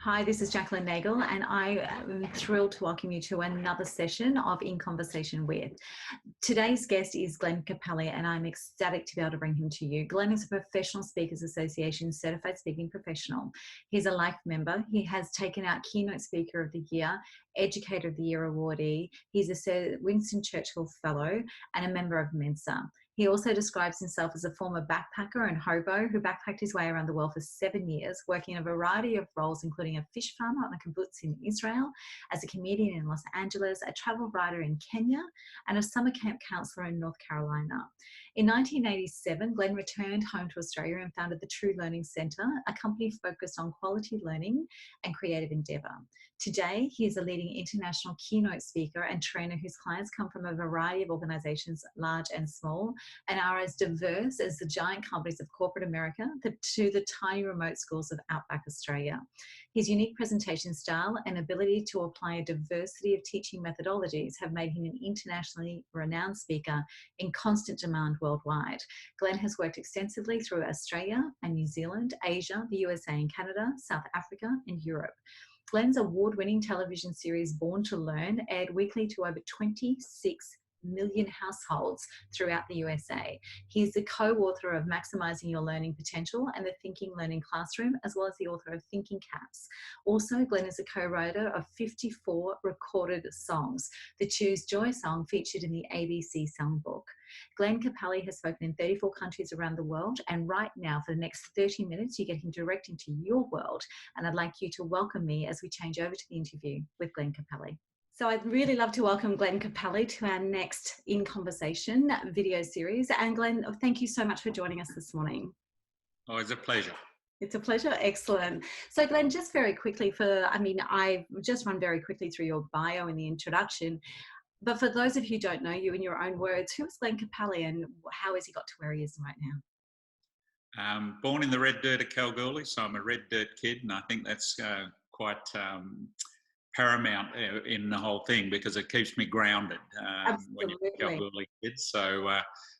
Hi, this is Jacqueline Nagle, and I am thrilled to welcome you to another session of In Conversation With. Today's guest is Glenn Capelli, and I'm ecstatic to be able to bring him to you. Glenn is a Professional Speakers Association certified speaking professional. He's a life member. He has taken out Keynote Speaker of the Year, Educator of the Year awardee. He's a Sir Winston Churchill Fellow and a member of Mensa. He also describes himself as a former backpacker and hobo who backpacked his way around the world for 7 years, working in a variety of roles, including a fish farmer on a kibbutz in Israel, as a comedian in Los Angeles, a travel writer in Kenya, and a summer camp counselor in North Carolina. In 1987, Glenn returned home to Australia and founded the True Learning Centre, a company focused on quality learning and creative endeavour. Today, he is a leading international keynote speaker and trainer whose clients come from a variety of organisations, large and small, and are as diverse as the giant companies of corporate America to the tiny remote schools of outback Australia. His unique presentation style and ability to apply a diversity of teaching methodologies have made him an internationally renowned speaker in constant demand worldwide. Glenn has worked extensively through Australia and New Zealand, Asia, the USA and Canada, South Africa and Europe. Glenn's award-winning television series Born to Learn aired weekly to over 26 million households throughout the USA. He is the co-author of Maximizing Your Learning Potential and the Thinking Learning Classroom, as well as the author of Thinking Caps. Also, Glenn is a co-writer of 54 recorded songs. The Choose Joy song featured in the ABC Songbook. Glenn Capelli has spoken in 34 countries around the world, and right now, for the next 30 minutes, you get him direct into your world. And I'd like you to welcome me as we change over to the interview with Glenn Capelli. So I'd really love to welcome Glenn Capelli to our next In Conversation video series. And Glenn, thank you so much for joining us this morning. Oh, it's a pleasure. It's a pleasure. Excellent. So Glenn, just very quickly I've just run very quickly through your bio in the introduction, but for those of you who don't know you in your own words, who is Glenn Capelli and how has he got to where he is right now? Born in the red dirt of Kalgoorlie, so I'm a red dirt kid, and I think that's quite paramount in the whole thing because it keeps me grounded when you're a Kalgoorlie kid. So,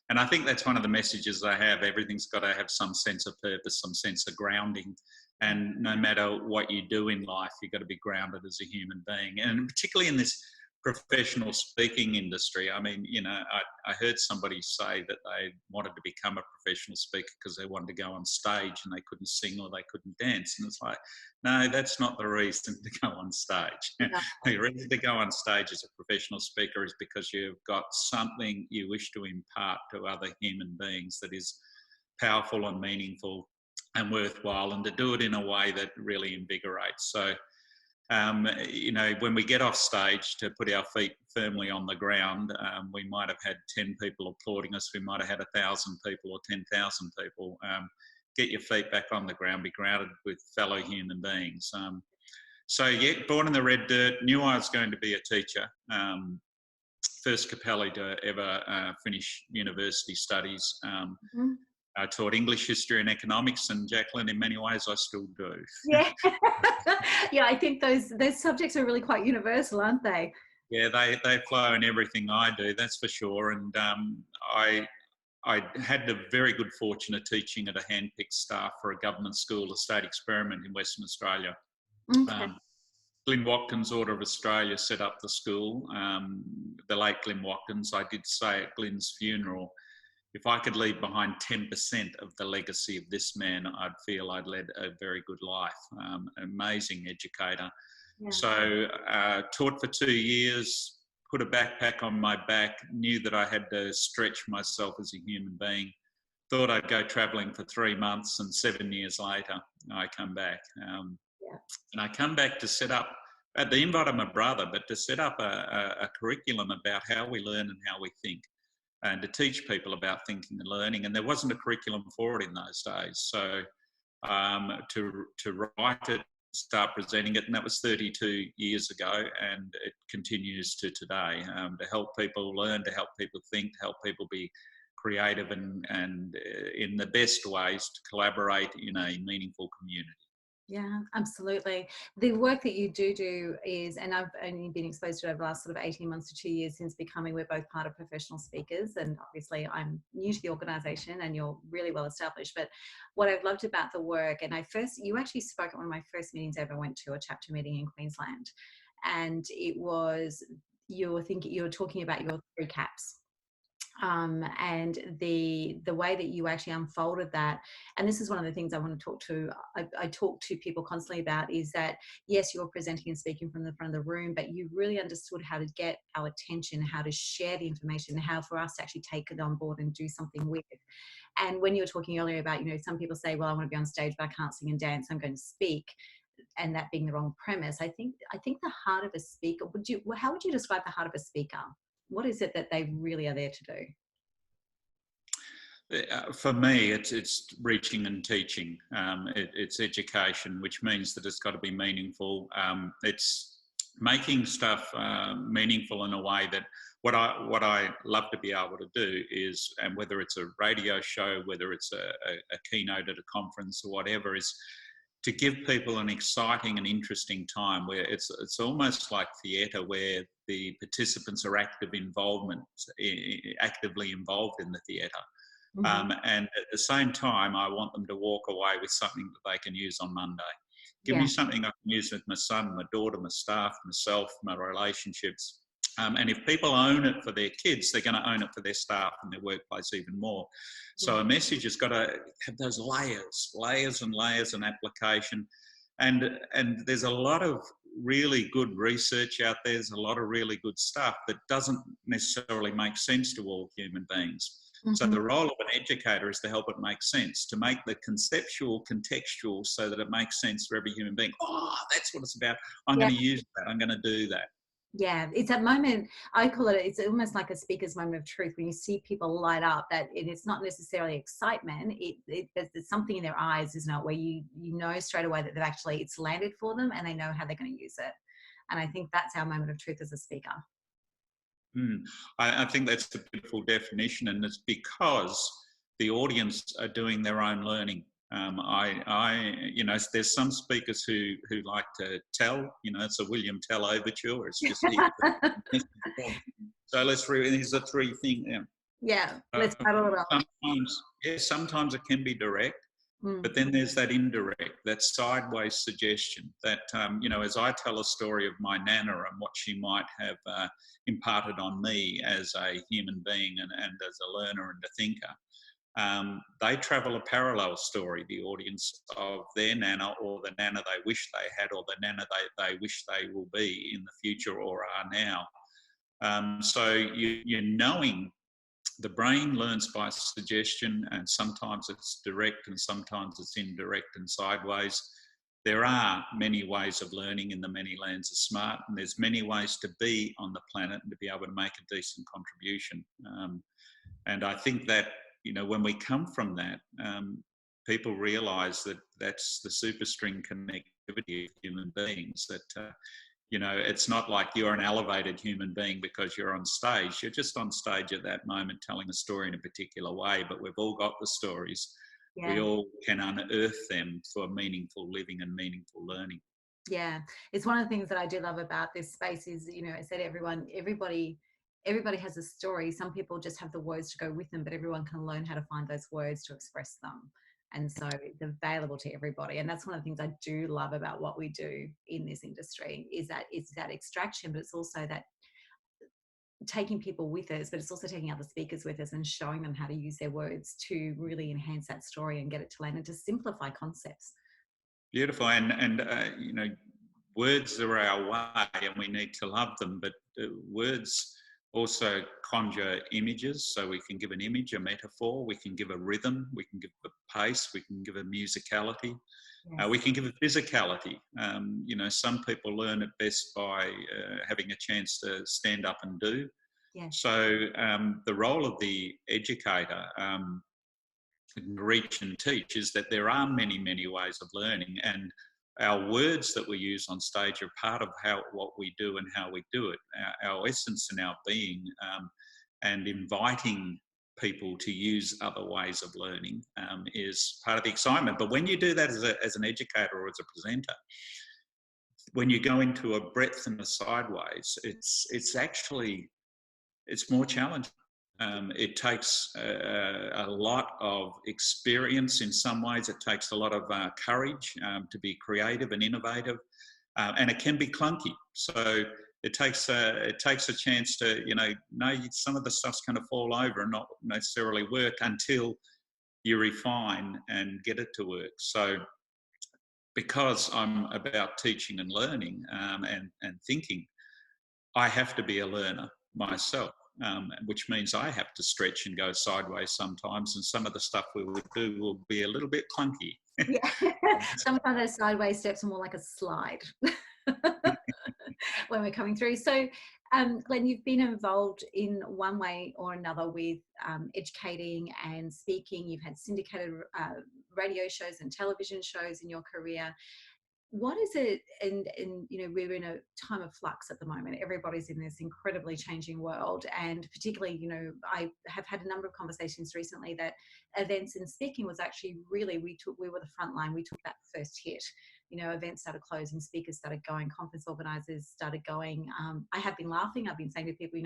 and I think that's one of the messages I have. Everything's got to have some sense of purpose, some sense of grounding. And no matter what you do in life, you've got to be grounded as a human being. And particularly in this professional speaking industry, I mean, you know, I heard somebody say that they wanted to become a professional speaker because they wanted to go on stage and they couldn't sing or they couldn't dance. And it's like, no, that's not the reason to go on stage. No. The reason to go on stage as a professional speaker is because you've got something you wish to impart to other human beings that is powerful and meaningful and worthwhile, and to do it in a way that really invigorates. So, you know, when we get off stage, to put our feet firmly on the ground, we might have had 10 people applauding us, we might have had 1,000 people or 10,000 people. Get your feet back on the ground, be grounded with fellow human beings. So yeah, born in the red dirt, knew I was going to be a teacher. First Capelli to ever finish university studies. I taught English, history and economics, and Jacqueline, in many ways, I still do. Yeah, yeah. I think those subjects are really quite universal, aren't they? Yeah, they flow in everything I do, that's for sure. And I had the very good fortune of teaching at a hand-picked staff for a government school, a state experiment in Western Australia. Okay. Glenn Watkins, Order of Australia, set up the school. The late Glenn Watkins, I did say at Glenn's funeral, if I could leave behind 10% of the legacy of this man, I'd feel I'd led a very good life. Amazing educator. Yeah. So taught for 2 years, put a backpack on my back, knew that I had to stretch myself as a human being. Thought I'd go travelling for 3 months, and 7 years later, I come back. And I come back to set up, at the invite of my brother, but to set up a curriculum about how we learn and how we think, and to teach people about thinking and learning. And there wasn't a curriculum for it in those days. So to write it, start presenting it, and that was 32 years ago, and it continues to today, to help people learn, to help people think, to help people be creative and in the best ways to collaborate in a meaningful community. Yeah, absolutely. The work that you do is, and I've only been exposed to it over the last sort of 18 months to 2 years since becoming, we're both part of professional speakers. And obviously I'm new to the organization and you're really well established. But what I've loved about the work, and you actually spoke at one of my first meetings I ever went to, a chapter meeting in Queensland. And it was, you were talking about your three caps, and the way that you actually unfolded that. And this is one of the things I want to I talk to people constantly about, is that yes, you're presenting and speaking from the front of the room, but you really understood how to get our attention, how to share the information, how for us to actually take it on board and do something with it. And when you were talking earlier about, some people say, well, I want to be on stage but I can't sing and dance, I'm going to speak, and that being the wrong premise. I think the heart of a speaker, how would you describe the heart of a speaker? What is it that they really are there to do? For me, it's reaching and teaching. It's education, which means that it's got to be meaningful. It's making stuff meaningful in a way that what I love to be able to do is, and whether it's a radio show, whether it's a keynote at a conference or whatever, is to give people an exciting and interesting time where it's almost like theatre, where the participants are actively involved in the theatre. Mm-hmm. And at the same time, I want them to walk away with something that they can use on Monday. Give me Yeah. something I can use with my son, my daughter, my staff, myself, my relationships. And if people own it for their kids, they're going to own it for their staff and their workplace even more. So a message has got to have those layers and layers and application. And there's a lot of really good research out there. There's a lot of really good stuff that doesn't necessarily make sense to all human beings. So Mm-hmm. the role of an educator is to help it make sense, to make the conceptual contextual so that it makes sense for every human being. Oh, that's what it's about. I'm Yeah. going to use that. I'm going to do that. Yeah, it's that moment. I call it. It's almost like a speaker's moment of truth when you see people light up. That it's not necessarily excitement. There's something in their eyes, isn't it? Where you know straight away that it's landed for them and they know how they're going to use it. And I think that's our moment of truth as a speaker. I think that's a beautiful definition, and it's because the audience are doing their own learning. There's some speakers who like to tell. It's a William Tell overture. It's just so let's read. Here's the three things. Yeah, let's battle it up. Sometimes it can be direct. But then there's that indirect, that sideways suggestion that, as I tell a story of my Nana and what she might have imparted on me as a human being and as a learner and a thinker, they travel a parallel story, the audience of their Nana, or the Nana they wish they had, or the Nana they wish they will be in the future or are now. So you're knowing. The brain learns by suggestion, and sometimes it's direct and sometimes it's indirect and sideways. There are many ways of learning in the many lands of smart, and there's many ways to be on the planet and to be able to make a decent contribution. And I think that, when we come from that, people realise that that's the superstring connectivity of human beings, that it's not like you're an elevated human being because you're on stage. You're just on stage at that moment telling a story in a particular way, but we've all got the stories. Yeah. We all can unearth them for meaningful living and meaningful learning. Yeah, it's one of the things that I do love about this space is, I said everybody has a story. Some people just have the words to go with them, but everyone can learn how to find those words to express them. And so it's available to everybody. And that's one of the things I do love about what we do in this industry, is that it's that extraction, but it's also that taking people with us, but it's also taking other speakers with us and showing them how to use their words to really enhance that story and get it to land and to simplify concepts. Beautiful. And words are our way and we need to love them, but words also conjure images. So we can give an image, a metaphor, we can give a rhythm, we can give a pace, we can give a musicality, yes. We can give a physicality. Some people learn it best by having a chance to stand up and do. Yes. So the role of the educator, reach and teach, is that there are many, many ways of learning, and our words that we use on stage are part of what we do and how we do it, our essence and our being, and inviting people to use other ways of learning is part of the excitement. But when you do that as an educator or as a presenter, when you go into a breadth and a sideways, it's more challenging. It takes a lot of experience in some ways. It takes a lot of courage to be creative and innovative, and it can be clunky. So it takes a chance to, some of the stuff's going to fall over and not necessarily work until you refine and get it to work. So because I'm about teaching and learning and thinking, I have to be a learner myself. Which means I have to stretch and go sideways sometimes, and some of the stuff we would do will be a little bit clunky. Yeah, sometimes those sideways steps are more like a slide when we're coming through. So, Glenn, you've been involved in one way or another with educating and speaking. You've had syndicated radio shows and television shows in your career. What is it, and we're in a time of flux at the moment. Everybody's in this incredibly changing world, and particularly, I have had a number of conversations recently that events and speaking was actually really, we were the front line. We took that first hit. Events started closing, speakers started going, conference organisers started going. I have been laughing. I've been saying to people,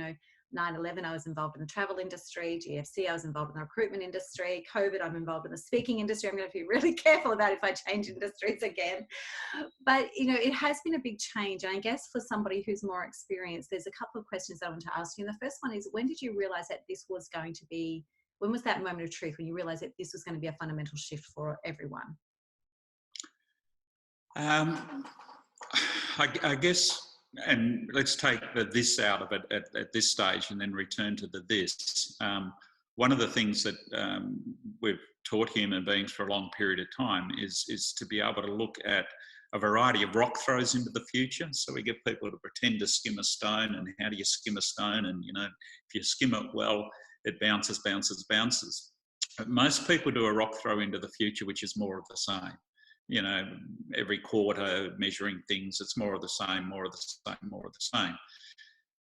9/11, I was involved in the travel industry. GFC, I was involved in the recruitment industry. COVID, I'm involved in the speaking industry. I'm going to be really careful about if I change industries again. But, it has been a big change. And I guess for somebody who's more experienced, there's a couple of questions I want to ask you. And the first one is, when did you realise that this was going to be, when was that moment of truth when you realised that this was going to be a fundamental shift for everyone? I guess, and let's take the this out of it at this stage and then return to the this. One of the things that we've taught human beings for a long period of time is to be able to look at a variety of rock throws into the future. So we get people to pretend to skim a stone, and how do you skim a stone? And, if you skim it well, it bounces, bounces, bounces. But most people do a rock throw into the future, which is more of the same. Every quarter measuring things, it's more of the same, more of the same, more of the same.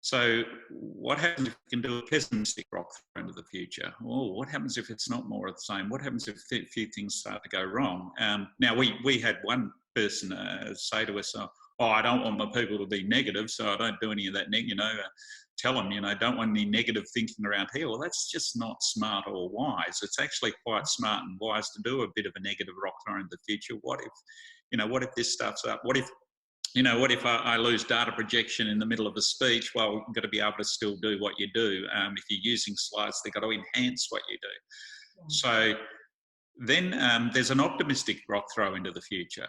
So what happens if you can do a pessimistic rock throw into the future? Well, what happens if it's not more of the same? What happens if a few things start to go wrong? Now, we had one person say to us, I don't want my people to be negative, so I don't do any of that, tell them, don't want any negative thinking around here. Well, that's just not smart or wise. It's actually quite smart and wise to do a bit of a negative rock throw in the future. What if this stuff's up? What if I lose data projection in the middle of a speech? Well, you've got to be able to still do what you do. If you're using slides, they've got to enhance what you do. Yeah. So then there's an optimistic rock throw into the future.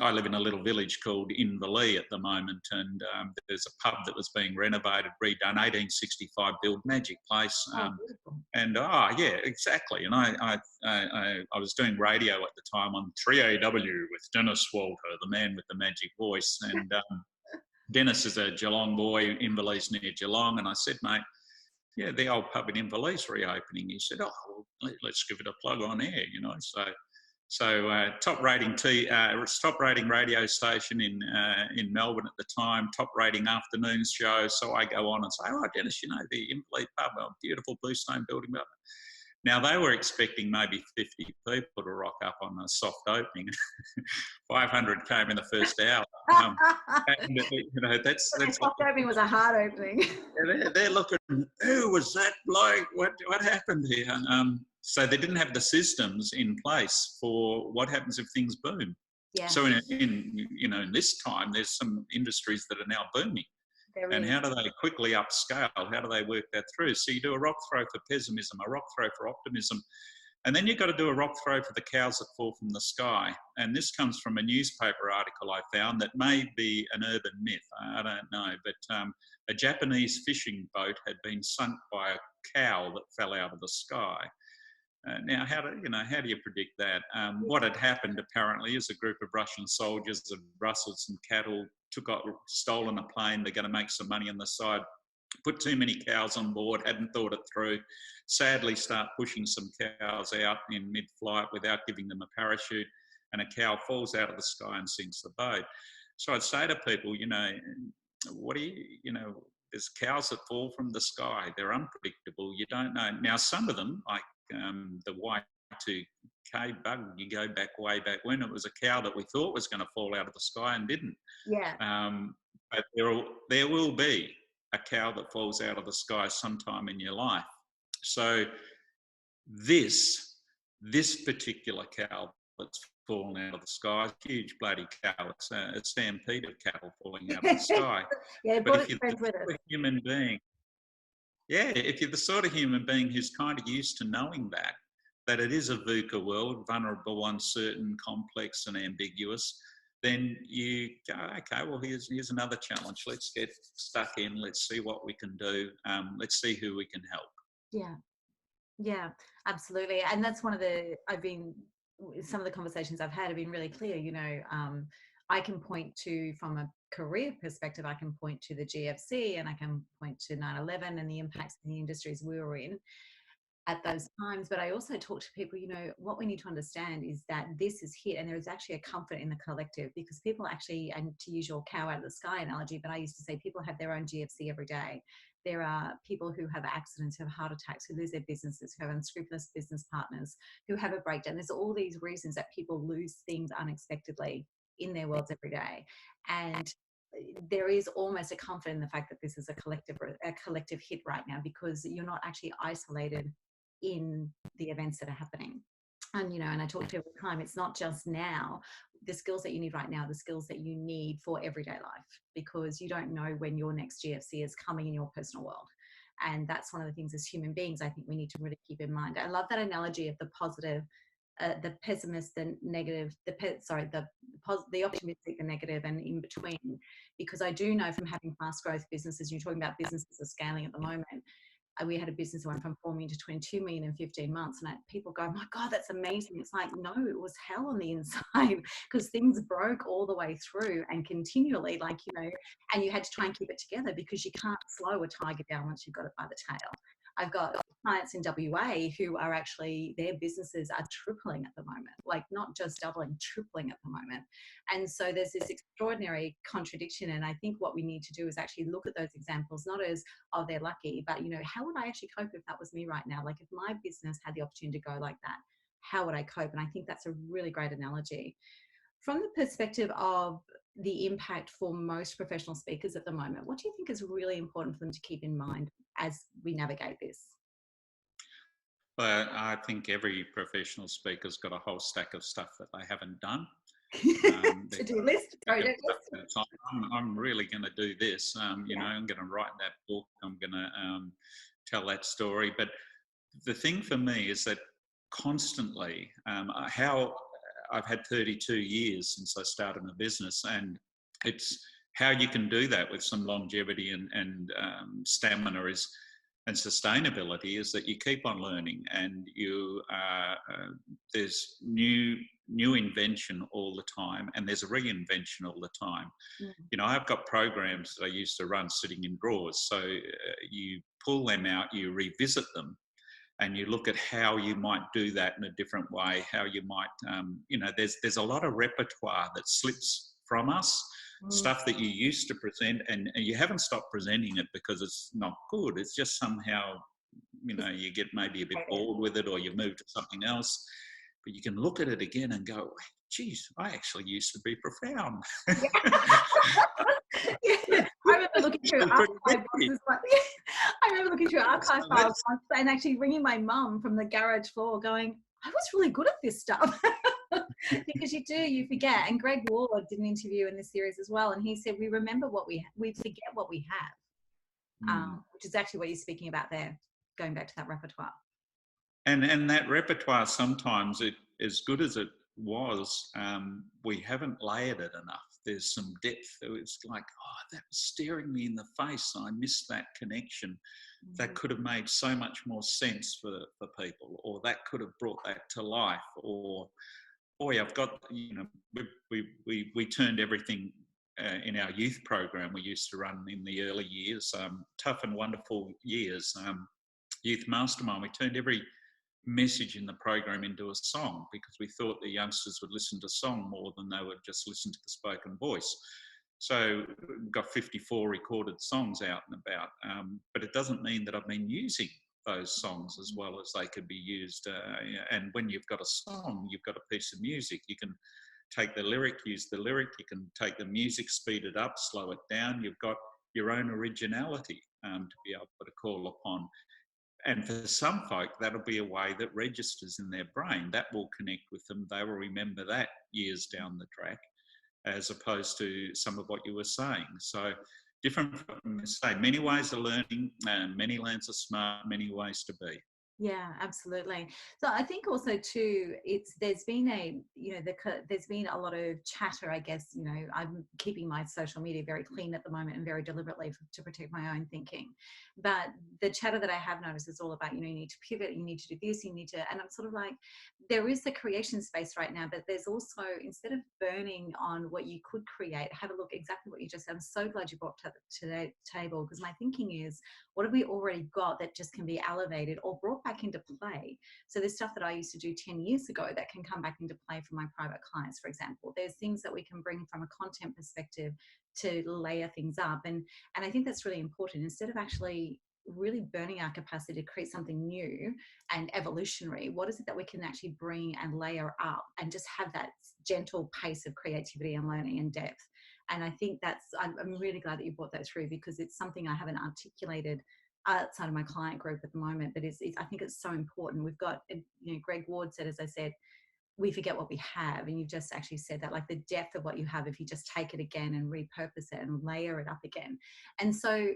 I live in a little village called Inverleigh at the moment, and there's a pub that was being renovated, redone, 1865 build, magic place. Yeah, exactly. And I was doing radio at the time on 3AW with Dennis Walter, the man with the magic voice. And Dennis is a Geelong boy, Inverleigh's near Geelong. And I said, mate, yeah, the old pub in Inverleigh's reopening. He said, let's give it a plug on air, So top rating radio station in Melbourne at the time, top rating afternoon show. So I go on and say, Dennis, the Inverleigh pub, a beautiful bluestone building. Now they were expecting maybe 50 people to rock up on a soft opening. 500 came in the first hour. That's soft opening was a hard opening. They're looking, who was that bloke? What happened here? So they didn't have the systems in place for what happens if things boom. Yeah. So in this time, there's some industries that are now booming. And how do they quickly upscale? How do they work that through? So you do a rock throw for pessimism, a rock throw for optimism, and then you've got to do a rock throw for the cows that fall from the sky. And this comes from a newspaper article I found that may be an urban myth. I don't know, but a Japanese fishing boat had been sunk by a cow that fell out of the sky. Now, how do you predict that? What had happened apparently is a group of Russian soldiers had rustled some cattle, stolen a plane. They're going to make some money on the side. Put too many cows on board, hadn't thought it through. Sadly, start pushing some cows out in mid-flight without giving them a parachute, and a cow falls out of the sky and sinks the boat. So I'd say to people, there's cows that fall from the sky. They're unpredictable. You don't know. Now, some of them, like the Y2K bug, you go back way back when, it was a cow that we thought was going to fall out of the sky and didn't. Yeah. But there will be a cow that falls out of the sky sometime in your life. So this particular cow that's fallen out of the sky, huge bloody cow, it's a stampede of cattle falling out of the sky. Yeah, but if you're the sort of human being, if you're the sort of human being who's kind of used to knowing that it is a VUCA world, vulnerable, uncertain, complex and ambiguous, then you go, okay, well, here's another challenge. Let's get stuck in. Let's see what we can do. Let's see who we can help. Yeah, absolutely. And that's some of the conversations I've had have been really clear. I can point to, from a career perspective, I can point to the GFC and I can point to 9/11 and the impacts in the industries we were in at those times. But I also talk to people, what we need to understand is that this is hit, and there is actually a comfort in the collective, because people actually, and to use your cow out of the sky analogy, but I used to say people have their own GFC every day. There are people who have accidents, who have heart attacks, who lose their businesses, who have unscrupulous business partners, who have a breakdown. There's all these reasons that people lose things unexpectedly in their worlds every day. And there is almost a comfort in the fact that this is a collective hit right now, because you're not actually isolated in the events that are happening. And, and I talk to you all the time, it's not just now. The skills that you need right now, the skills that you need for everyday life, because you don't know when your next GFC is coming in your personal world. And that's one of the things as human beings I think we need to really keep in mind. I love that analogy of the positive, the pessimist, the negative, the optimistic, the negative, and in between. Because I do know from having fast growth businesses, you're talking about businesses are scaling at the moment. We had a business that went from 4 million to 22 million in 15 months. And people go, my God, that's amazing. It's like, no, it was hell on the inside, because things broke all the way through and continually, and you had to try and keep it together, because you can't slow a tiger down once you've got it by the tail. I've got clients in WA who are actually, their businesses are tripling at the moment, like not just doubling, tripling at the moment. And so there's this extraordinary contradiction. And I think what we need to do is actually look at those examples, not as, oh, they're lucky, but, how would I actually cope if that was me right now? Like if my business had the opportunity to go like that, how would I cope? And I think that's a really great analogy. From the perspective of the impact for most professional speakers at the moment, what do you think is really important for them to keep in mind as we navigate this? Well, I think every professional speaker's got a whole stack of stuff that they haven't done. To-do list. I'm really going to do this. I'm going to write that book. I'm going to tell that story. But the thing for me is that constantly, how I've had 32 years since I started my business, and it's how you can do that with some longevity and stamina and sustainability is that you keep on learning, and there's new invention all the time, and there's a reinvention all the time. I've got programs that I used to run sitting in drawers, so you pull them out, you revisit them, and you look at how you might do that in a different way, how you might, there's a lot of repertoire that slips from us, stuff that you used to present, and you haven't stopped presenting it because it's not good. It's just somehow, you get maybe a bit bored with it, or you move to something else. But you can look at it again and go, geez, I actually used to be profound. I remember looking through archive files once and actually ringing my mum from the garage floor going, I was really good at this stuff. Because you forget. And Greg Ward did an interview in this series as well, and he said we remember we forget what we have, which is actually what you're speaking about there, going back to that repertoire. And that repertoire, sometimes, as good as it was, we haven't layered it enough. There's some depth. It's like, that was staring me in the face. I missed that connection. That could have made so much more sense for people, or that could have brought that to life. Or, boy, I've got, we turned everything in our youth program we used to run in the early years, tough and wonderful years, youth mastermind. We turned every message in the program into a song, because we thought the youngsters would listen to song more than they would just listen to the spoken voice. So we've got 54 recorded songs out and about, but it doesn't mean that I've been using those songs as well as they could be used. And when you've got a song, you've got a piece of music. You can take the lyric, use the lyric. You can take the music, speed it up, slow it down. You've got your own originality to be able to call upon. And for some folk, that'll be a way that registers in their brain. That will connect with them. They will remember that years down the track, as opposed to some of what you were saying. So different, say, many ways of learning, and many lands are smart, many ways to be. Yeah, absolutely. So I think also too, there's been there's been a lot of chatter. I guess I'm keeping my social media very clean at the moment and very deliberately to protect my own thinking. But the chatter that I have noticed is all about you need to pivot, you need to do this, you need to, and I'm sort of like, there is the creation space right now, but there's also, instead of burning on what you could create, have a look exactly what you just said. I'm so glad you brought to the table, because my thinking is, what have we already got that just can be elevated or brought back into play? So there's stuff that I used to do 10 years ago that can come back into play for my private clients, for example. There's things that we can bring from a content perspective to layer things up. And I think that's really important. Instead of actually really burning our capacity to create something new and evolutionary, what is it that we can actually bring and layer up and just have that gentle pace of creativity and learning and depth? And I think I'm really glad that you brought that through, because it's something I haven't articulated outside of my client group at the moment, but I think it's so important. We've got, Greg Ward said, as I said, we forget what we have. And you just actually said that, like the depth of what you have, if you just take it again and repurpose it and layer it up again. And so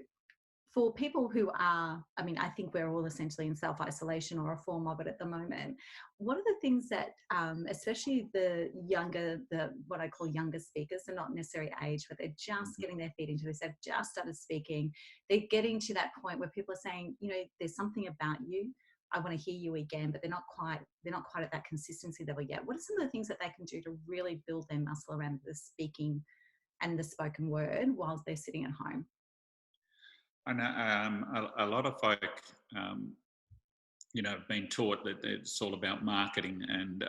for people who are, I think we're all essentially in self-isolation or a form of it at the moment. What are the things that, especially the what I call younger speakers, they're not necessarily age, but they're just getting their feet into this, they've just started speaking, they're getting to that point where people are saying, there's something about you, I want to hear you again, but they're not quite at that consistency level yet. What are some of the things that they can do to really build their muscle around the speaking and the spoken word while they're sitting at home? And a lot of folk, have been taught that it's all about marketing, and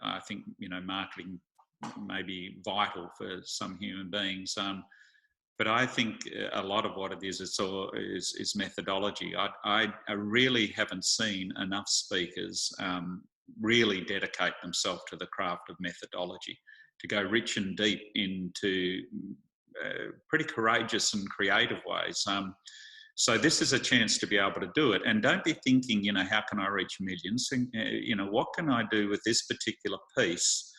I think marketing may be vital for some human beings. But I think a lot of what it is methodology. I really haven't seen enough speakers really dedicate themselves to the craft of methodology, to go rich and deep into pretty courageous and creative ways. So this is a chance to be able to do it. And don't be thinking, how can I reach millions? Think, what can I do with this particular piece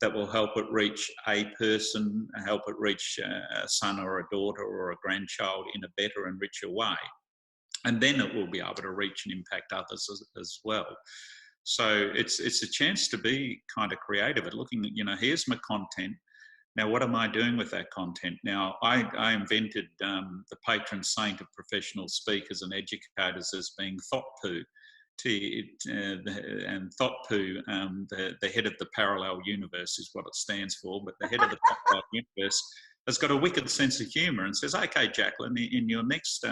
that will help it reach a person, help it reach a son or a daughter or a grandchild in a better and richer way. And then it will be able to reach and impact others as well. So it's a chance to be kind of creative at looking at, here's my content. Now, what am I doing with that content? Now, I invented the patron saint of professional speakers and educators as being thought poo. And thought poo, the head of the parallel universe is what it stands for, but the head of the parallel universe has got a wicked sense of humour and says, okay, Jacqueline, in your next,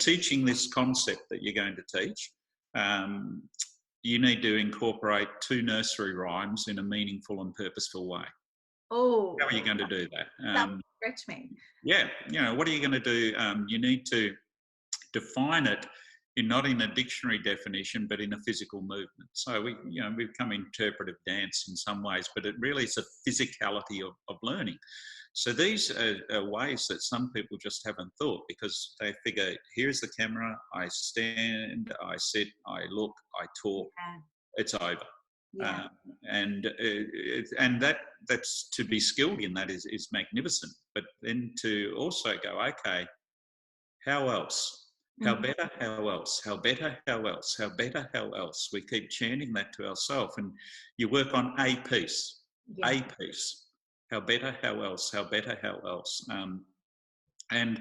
teaching this concept that you're going to teach, you need to incorporate 2 nursery rhymes in a meaningful and purposeful way. Oh, how are you going to do that? That would stretch me. Yeah, what are you going to do? You need to define it not in a dictionary definition, but in a physical movement. So we become interpretive dance in some ways, but it really is a physicality of learning. So these are ways that some people just haven't thought, because they figure, here's the camera, I stand, I sit, I look, I talk, it's over. Yeah. And that's to be skilled in that is magnificent. But then to also go, okay, how else? How better? How else? How better? How else? How better? How else? We keep chanting that to ourselves, and you work on a piece. Yeah. A piece. How better? How else? How better? How else? And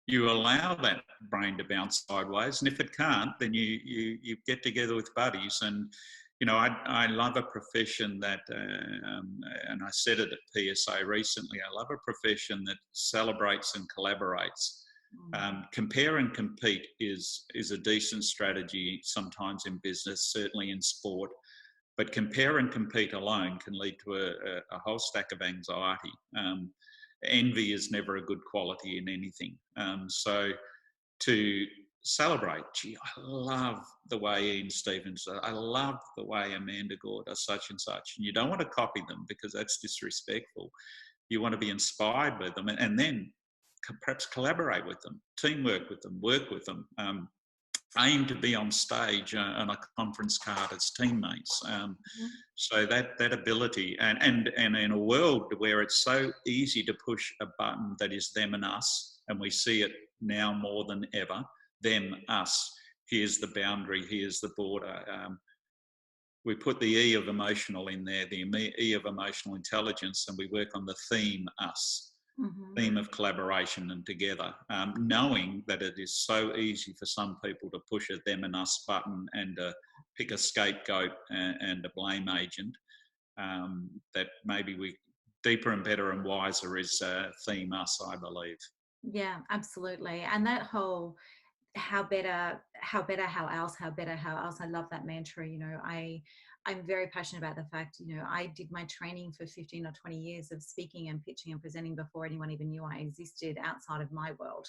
you allow that brain to bounce sideways, and if it can't, then you get together with buddies. And I love a profession that, and I said it at PSA recently, I love a profession that celebrates and collaborates. Compare and compete is a decent strategy sometimes in business, certainly in sport, but compare and compete alone can lead to a whole stack of anxiety. envy is never a good quality in anything. So to celebrate, gee, I love the way Ian Stevens does. I love the way Amanda Gore does such and such. And you don't want to copy them because that's disrespectful. You want to be inspired by them, and then perhaps collaborate with them, teamwork with them, work with them. Aim to be on stage on a conference card as teammates. So that ability, and in a world where it's so easy to push a button that is them and us, and we see it now more than ever, them, us, here's the boundary, here's the border. We put the E of emotional in there, the E of emotional intelligence, and we work on the theme, us. Theme of collaboration and together, knowing that it is so easy for some people to push a them and us button and pick a scapegoat and a blame agent, that maybe we deeper and better and wiser is theme us, I believe. Yeah, absolutely. And that whole how better, how better, how else, how better, how else. I love that mantra. You know, I'm very passionate about the fact, you know, I did my training for 15 or 20 years of speaking and pitching and presenting before anyone even knew I existed outside of my world.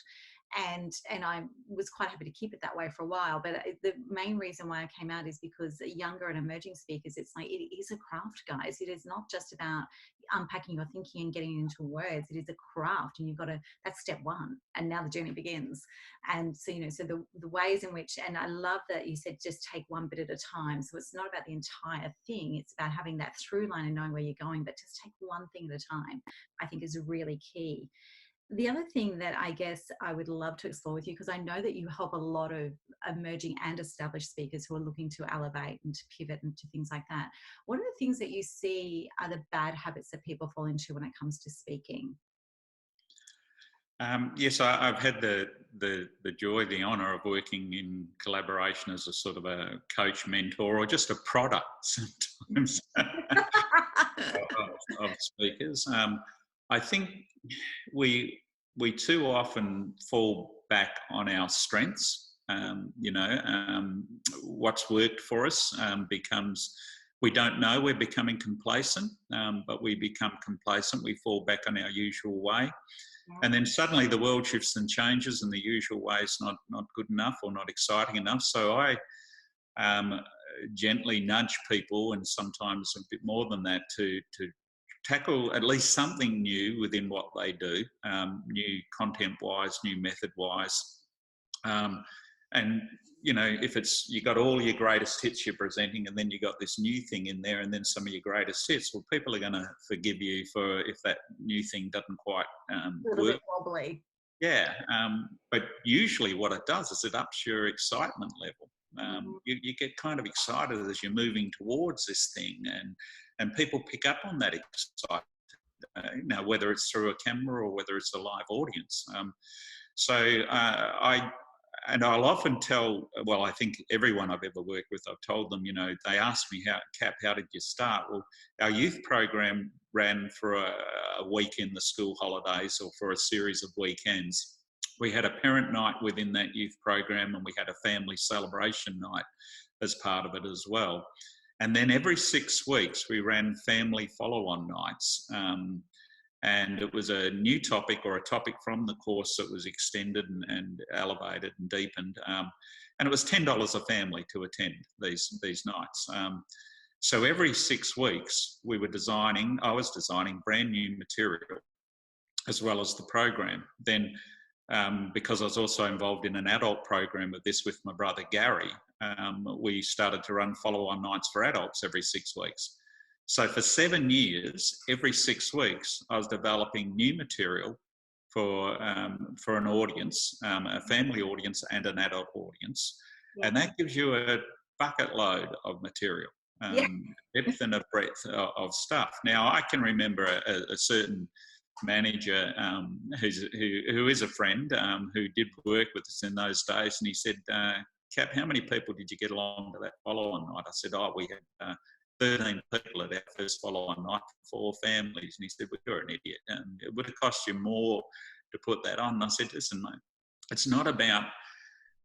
And I was quite happy to keep it that way for a while. But the main reason why I came out is because younger and emerging speakers, it's like, it is a craft, guys. It is not just about unpacking your thinking and getting it into words. It is a craft, and you've got to, that's step one. And now the journey begins. And so, you know, so the ways in which, and I love that you said just take one bit at a time. So it's not about the entire thing. It's about having that through line and knowing where you're going, but just take one thing at a time, I think is really key. The other thing that I guess I would love to explore with you, because I know that you help a lot of emerging and established speakers who are looking to elevate and to pivot and to things like that. What are the things that you see are the bad habits that people fall into when it comes to speaking? Yes, I've had the joy, the honour of working in collaboration as a sort of a coach, mentor, or just a product sometimes of speakers. I think we too often fall back on our strengths. What's worked for us becomes, we don't know, we're becoming complacent, but we become complacent, we fall back on our usual way. And then suddenly the world shifts and changes, and the usual way is not good enough or not exciting enough. So I gently nudge people, and sometimes a bit more than that, to tackle at least something new within what they do, new content-wise, new method-wise. And, you know, if it's, you got all your greatest hits you're presenting, and then you got this new thing in there, and then some of your greatest hits, well, people are going to forgive you for if that new thing doesn't quite work. Bit wobbly. Yeah, but usually what it does is it ups your excitement level. You get kind of excited as you're moving towards this thing, and people pick up on that excitement, whether it's through a camera or whether it's a live audience. I'll often tell, well, I think everyone I've ever worked with, I've told them, you know, they ask me, how did you start? Well, our youth program ran for a week in the school holidays, or for a series of weekends. We had a parent night within that youth program, and we had a family celebration night as part of it as well. And then every 6 weeks, we ran family follow-on nights. And it was a new topic, or a topic from the course that was extended and elevated and deepened. And it was $10 a family to attend these nights. So every 6 weeks, I was designing brand new material as well as the program. Then, because I was also involved in an adult program of this with my brother Gary, we started to run follow-on nights for adults every 6 weeks. So for 7 years, every 6 weeks, I was developing new material for an audience, a family audience and an adult audience. Yeah. And that gives you a bucket load of material, depth and a breadth of stuff. Now, I can remember a certain manager who is a friend, who did work with us in those days, and he said, Cap, how many people did you get along to that follow-on night? I said, we had 13 people at our first follow-on night for 4 families. And he said, well, you're an idiot, and it would have cost you more to put that on. And I said, listen, mate, it's not about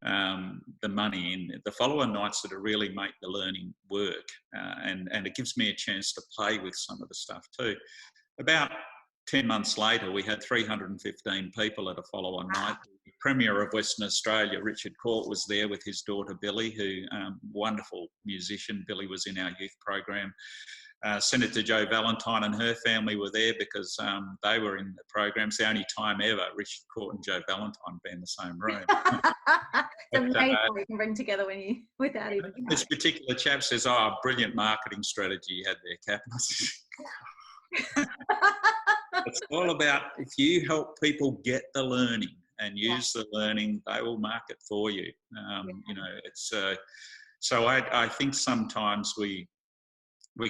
the money in the follow-on nights that really make the learning work. And it gives me a chance to play with some of the stuff too. About 10 months later, we had 315 people at a follow-on night. The Premier of Western Australia, Richard Court, was there with his daughter Billy, who wonderful musician. Billy was in our youth program. Senator Joe Valentine and her family were there because they were in the program. It's the only time ever Richard Court and Joe Valentine be in the same room. It's amazing what you can bring together when you, without even. This particular chap says, "Oh, brilliant marketing strategy you had there, Cap." It's all about, if you help people get the learning and use the learning, they will market for you. You know, it's so I think sometimes we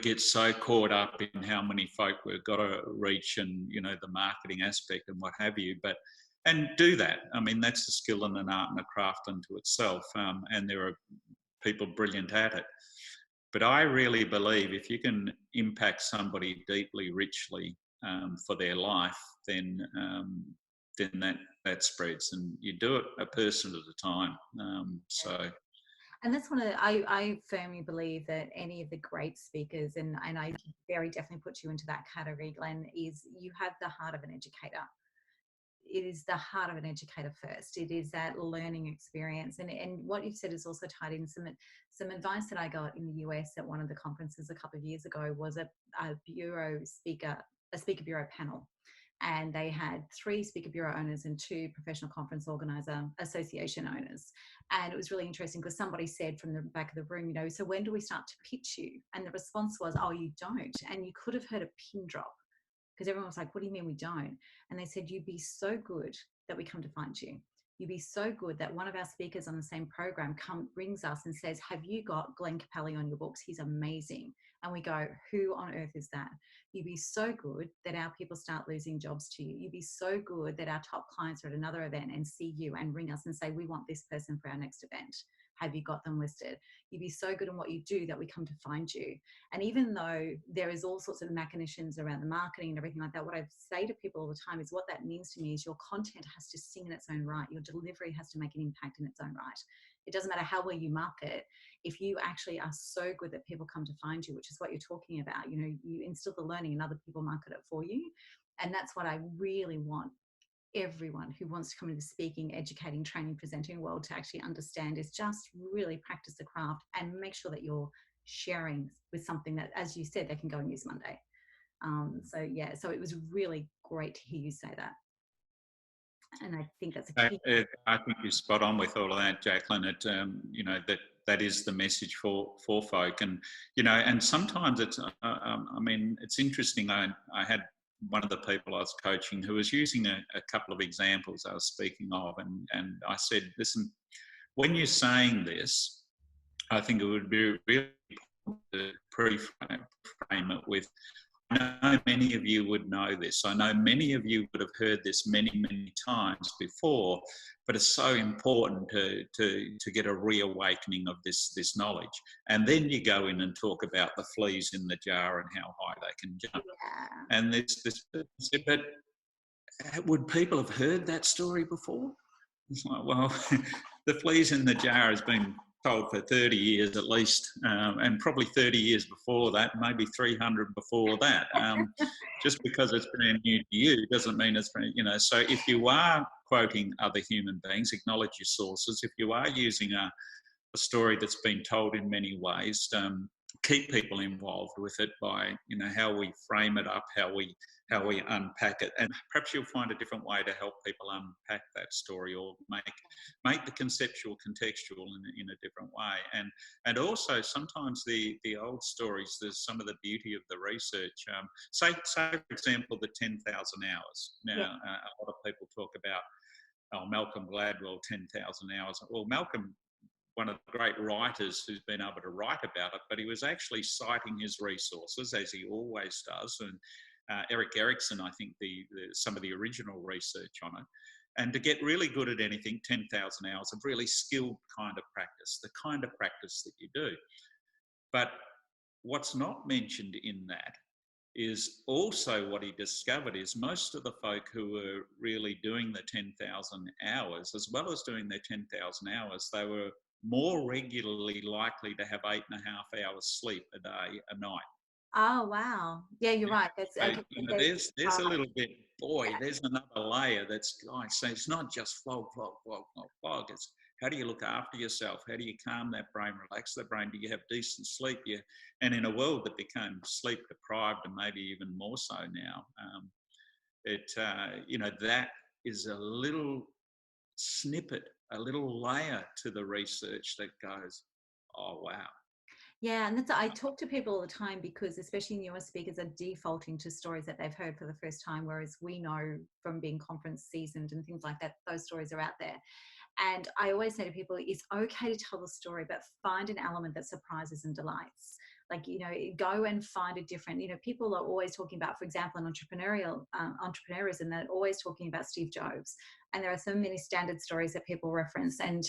get so caught up in how many folk we've got to reach and, you know, the marketing aspect and what have you, and do that. I mean, that's a skill and an art and a craft unto itself, and there are people brilliant at it. But I really believe if you can impact somebody deeply, richly for their life, then that spreads, and you do it a person at a time. And that's one of the, I firmly believe that any of the great speakers, and I very definitely put you into that category, Glenn, is you have the heart of an educator. It is the heart of an educator first. It is that learning experience. And what you've said is also tied in some advice that I got in the US at one of the conferences a couple of years ago was a speaker bureau panel. And they had 3 speaker bureau owners and 2 professional conference organizer association owners. And it was really interesting because somebody said from the back of the room, you know, so when do we start to pitch you? And the response was, oh, you don't. And you could have heard a pin drop because everyone was like, what do you mean we don't? And they said, you'd be so good that we come to find you. You'd be so good that one of our speakers on the same program rings us and says, have you got Glenn Capelli on your books? He's amazing. And we go, who on earth is that? You'd be so good that our people start losing jobs to you. You'd be so good that our top clients are at another event and see you and ring us and say, we want this person for our next event. Have you got them listed? You'd be so good in what you do that we come to find you. And even though there is all sorts of machinations around the marketing and everything like that, what I say to people all the time is what that means to me is your content has to sing in its own right. Your delivery has to make an impact in its own right. It doesn't matter how well you market. If you actually are so good that people come to find you, which is what you're talking about, you know, you instill the learning and other people market it for you. And that's what I really want everyone who wants to come into the speaking, educating, training, presenting world to actually understand is just really practice the craft and make sure that you're sharing with something that, as you said, they can go and use Monday. So it was really great to hear you say that. And I think that's a key. I think you're spot on with all of that, Jacqueline. It, you know, that is the message for folk, and you know, and sometimes it's. I mean, it's interesting. I had one of the people I was coaching who was using a couple of examples I was speaking of, and I said, listen, when you're saying this, I think it would be really important to pre-frame it with, I know many of you would know this. I know many of you would have heard this many, many times before, but it's so important to get a reawakening of this knowledge. And then you go in and talk about the fleas in the jar and how high they can jump. Yeah. And but would people have heard that story before? It's like, well, the fleas in the jar has been told for 30 years at least, and probably 30 years before that, maybe 300 before that. Just because it's brand new to you doesn't mean it's brand, you know. So if you are quoting other human beings, acknowledge your sources. If you are using a story that's been told in many ways, keep people involved with it by, you know, how we frame it up, how we unpack it, and perhaps you'll find a different way to help people unpack that story, or make the conceptual contextual in a different way. And also sometimes the old stories, there's some of the beauty of the research. Say for example the 10,000 hours. Now a lot of people talk about Malcolm Gladwell, 10,000 hours. Well, Malcolm, one of the great writers who's been able to write about it, but he was actually citing his resources, as he always does. And Eric Erickson, I think, some of the original research on it. And to get really good at anything, 10,000 hours of really skilled kind of practice, the kind of practice that you do. But what's not mentioned in that is also what he discovered is most of the folk who were really doing the 10,000 hours, as well as doing their 10,000 hours, they were more regularly likely to have 8.5 hours sleep a day, a night. Oh, wow. Yeah, you're right. That's So, okay. there's a little bit, boy, there's another layer that's, like, so it's not just flog, flog, flog, flog, flog. It's how do you look after yourself? How do you calm that brain, relax the brain? Do you have decent sleep? And in a world that became sleep deprived and maybe even more so now, that is a little snippet, a little layer to the research that goes, oh, wow. Yeah, and I talk to people all the time because especially newer speakers are defaulting to stories that they've heard for the first time, whereas we know from being conference seasoned and things like that, those stories are out there. And I always say to people, it's okay to tell the story, but find an element that surprises and delights. Like, go and find a different, people are always talking about, for example, an entrepreneurs, and they're always talking about Steve Jobs. And there are so many standard stories that people reference. And,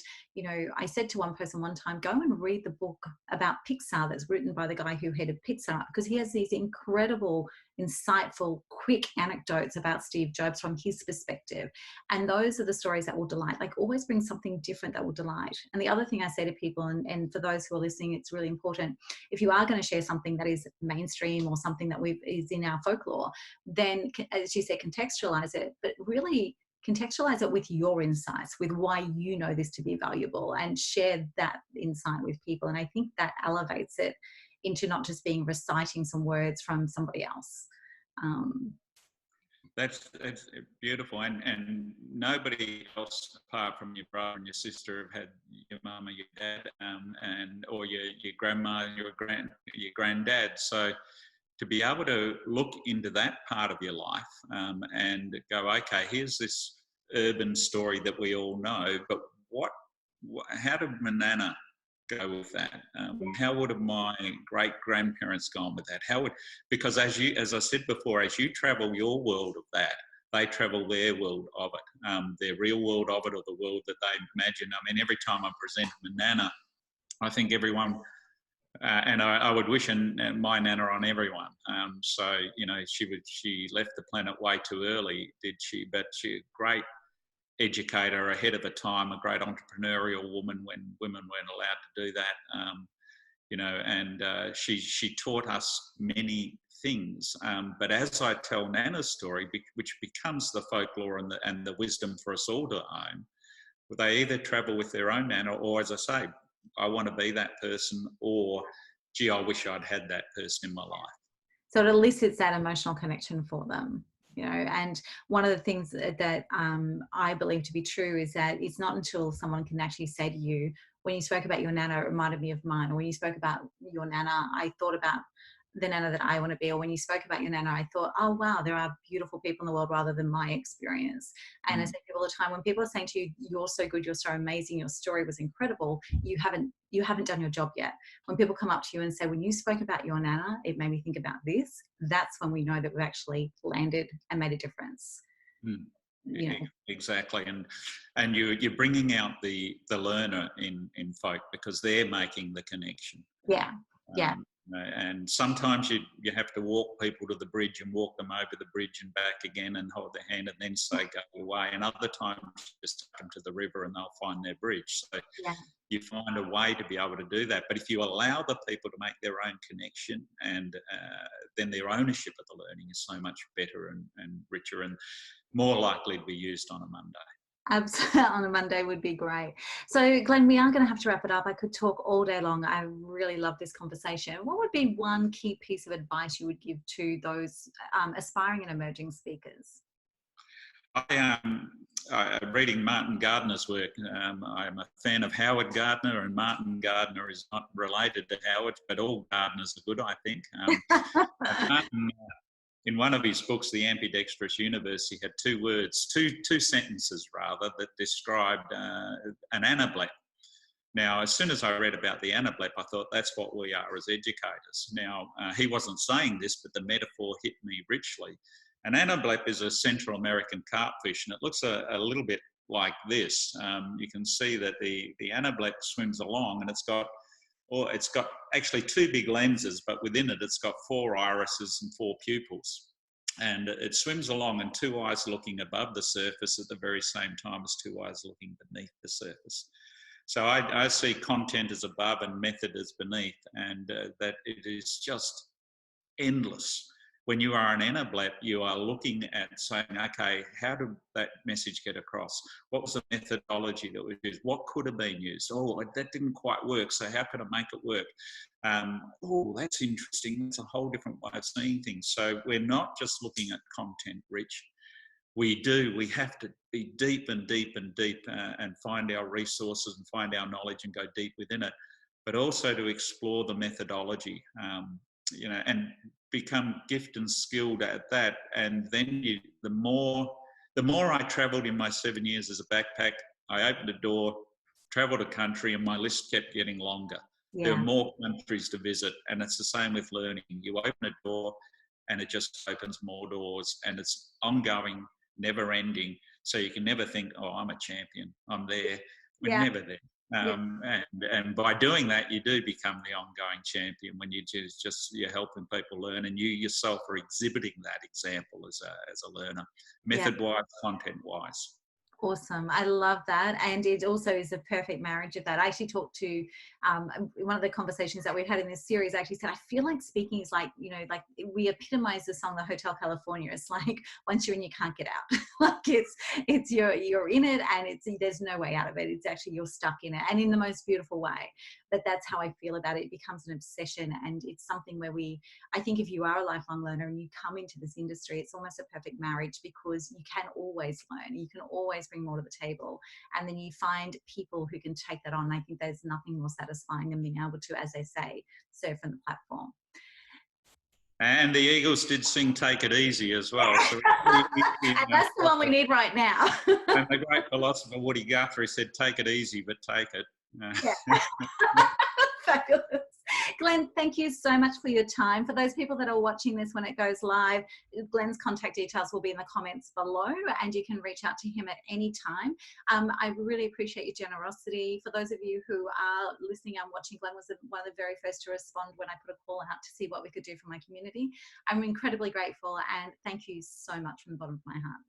I said to one person one time, go and read the book about Pixar that's written by the guy who headed Pixar, because he has these incredible, insightful, quick anecdotes about Steve Jobs from his perspective. And those are the stories that will delight. Like, always bring something different that will delight. And the other thing I say to people, and for those who are listening, it's really important, if you are going to share something that is mainstream or something that is in our folklore, then, as you said, contextualize it, but really contextualize it with your insights, with why you know this to be valuable, and share that insight with people. And I think that elevates it into not just being reciting some words from somebody else. That's beautiful, and nobody else apart from your brother and your sister have had your mum or your dad, or your grandma and your granddad. So to be able to look into that part of your life, and go, okay, here's this urban story that we all know, but how did my nana go with that? How would have my great grandparents gone with that? Because as I said before, as you travel your world of that, they travel their world of it, their real world of it, or the world that they imagine. I mean, every time I present my nana, I think everyone, and I would wish my nana on everyone. So she left the planet way too early, did she? But she great educator, ahead of her time, a great entrepreneurial woman when women weren't allowed to do that, and she taught us many things. But as I tell Nana's story, which becomes the folklore and the wisdom for us all to own, they either travel with their own Nana, or, as I say, I want to be that person, or, gee, I wish I'd had that person in my life. So it elicits that emotional connection for them. And one of the things that I believe to be true is that it's not until someone can actually say to you, when you spoke about your nana, it reminded me of mine, or when you spoke about your nana, I thought about the nana that I want to be, or when you spoke about your nana, I thought, oh wow, there are beautiful people in the world rather than my experience. And I say to people all the time, when people are saying to you, you're so good, you're so amazing, your story was incredible, you haven't done your job yet. When people come up to you and say, when you spoke about your nana, it made me think about this, that's when we know that we've actually landed and made a difference. Exactly, and you're bringing out the learner in folk, because they're making the connection. Yeah. And sometimes you have to walk people to the bridge and walk them over the bridge and back again, and hold their hand and then say go away. And other times just take them to the river and they'll find their bridge. So you find a way to be able to do that. But if you allow the people to make their own connection, and then their ownership of the learning is so much better and richer and more likely to be used on a Monday. Absolutely, on a Monday would be great. So, Glenn, we are going to have to wrap it up. I could talk all day long. I really love this conversation. What would be one key piece of advice you would give to those aspiring and emerging speakers? I'm reading Martin Gardner's work. I'm a fan of Howard Gardner, and Martin Gardner is not related to Howard, but all Gardners are good, I think. Martin, in one of his books, The Ambidextrous Universe, he had two sentences rather, that described an anablep. Now, as soon as I read about the anablep, I thought that's what we are as educators. Now, he wasn't saying this, but the metaphor hit me richly. An anablep is a Central American carpfish, and it looks a little bit like this. You can see that the anablep swims along, and it's got actually two big lenses, but within it, it's got 4 irises and 4 pupils. And it swims along, and 2 eyes looking above the surface at the very same time as 2 eyes looking beneath the surface. So I see content as above and method as beneath, and that it is just endless. When you are an Enablet, you are looking at saying, okay, how did that message get across? What was the methodology that was used? What could have been used? Oh, that didn't quite work, so how can I make it work? Oh, that's interesting. That's a whole different way of seeing things. So we're not just looking at content rich. We have to be deep and deep and deep and find our resources and find our knowledge and go deep within it, but also to explore the methodology, and become gifted and skilled at that. And then the more I travelled in my 7 years as a backpack, I opened a door, travelled a country, and my list kept getting longer. Yeah. There are more countries to visit, and it's the same with learning. You open a door, and it just opens more doors, and it's ongoing, never ending. So you can never think, oh, I'm a champion, I'm there. We're never there. And by doing that, you do become the ongoing champion when you're helping people learn, and you yourself are exhibiting that example as a learner, method-wise, content-wise. Awesome. I love that. And it also is a perfect marriage of that. I actually talked to one of the conversations that we've had in this series. I actually said, I feel like speaking is like, like we epitomize the song, The Hotel California. It's like, once you're in, you can't get out. Like it's you're in it, and there's no way out of it. It's actually, you're stuck in it, and in the most beautiful way. But that's how I feel about it. It becomes an obsession, and it's something where I think if you are a lifelong learner and you come into this industry, it's almost a perfect marriage, because you can always learn. You can always bring more to the table, and then you find people who can take that on. I think there's nothing more satisfying than being able to, as they say, surf on the platform. And the Eagles did sing "Take It Easy" as well. So and that's the one we need right now. And the great philosopher Woody Guthrie said, "Take it easy, but take it." Fabulous. Glenn, thank you so much for your time. For those people that are watching this when it goes live, Glenn's contact details will be in the comments below, and you can reach out to him at any time. I really appreciate your generosity. For those of you who are listening and watching, Glenn was one of the very first to respond when I put a call out to see what we could do for my community. I'm incredibly grateful, and thank you so much from the bottom of my heart.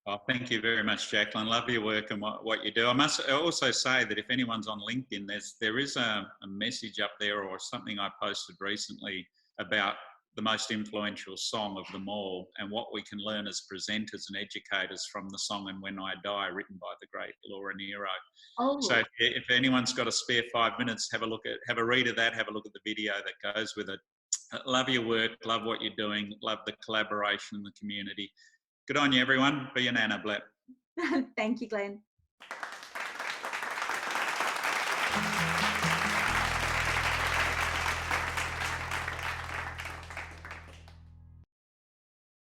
Oh, thank you very much, Jacqueline. Love your work and what you do. I must also say that if anyone's on LinkedIn, there is a message up there, or something I posted recently about the most influential song of them all, and what we can learn as presenters and educators from the song "And When I Die," written by the great Laura Nero. Oh. So if anyone's got a spare 5 minutes, have a read of that, have a look at the video that goes with it. Love your work, love what you're doing, love the collaboration in the community. Good on you, everyone. Be an Enablet. Thank you, Glenn.